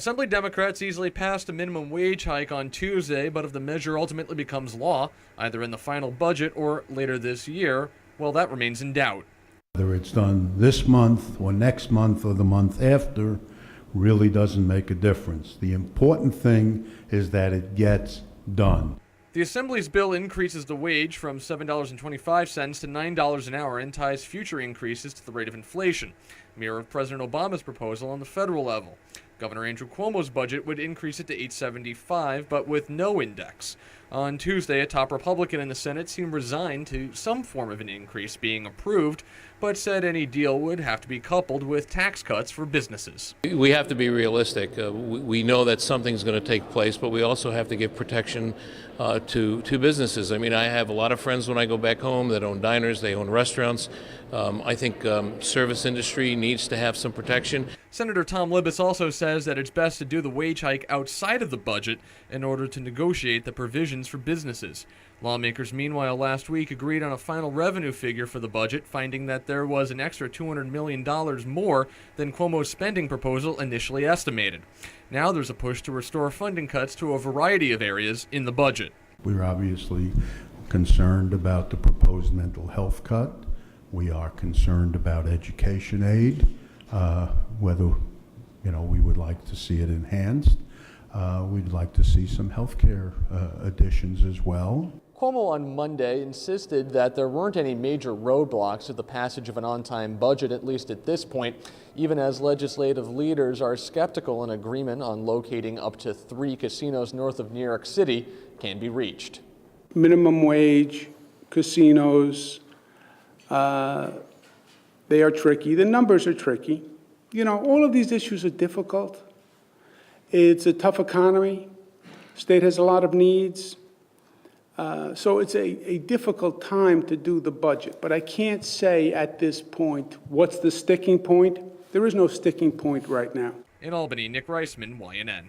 Assembly Democrats easily passed a minimum wage hike on Tuesday, but if the measure ultimately becomes law, either in the final budget or later this year, well, that remains in doubt. Whether it's done this month or next month or the month after really doesn't make a difference. The important thing is that it gets done. The Assembly's bill increases the wage from $7.25 to $9 an hour and ties future increases to the rate of inflation, a mirror of President Obama's proposal on the federal level. Governor Andrew Cuomo's budget would increase it to $8.75, but with no index. On Tuesday, a top Republican in the Senate seemed resigned to some form of an increase being approved, but said any deal would have to be coupled with tax cuts for businesses. We have to be realistic. We know that something's going to take place, but we also have to give protection to businesses. I mean, I have a lot of friends when I go back home that own diners, they own restaurants. I think service industry needs to have some protection. Senator Tom Libbis also says that it's best to do the wage hike outside of the budget in order to negotiate the provisions for businesses. Lawmakers, meanwhile, last week agreed on a final revenue figure for the budget, finding that there was an extra $200 million more than Cuomo's spending proposal initially estimated. Now there's a push to restore funding cuts to a variety of areas in the budget. We're obviously concerned about the proposed mental health cut. We are concerned about education aid, whether we would like to see it enhanced. We'd like to see some health care additions as well. Cuomo on Monday insisted that there weren't any major roadblocks to the passage of an on-time budget, at least at this point, even as legislative leaders are skeptical an agreement on locating up to 3 casinos north of New York City can be reached. Minimum wage, casinos, they are tricky. The numbers are tricky. All of these issues are difficult. It's a tough economy. State has a lot of needs. So it's a difficult time to do the budget. But I can't say at this point what's the sticking point. There is no sticking point right now. In Albany, Nick Reisman, YNN.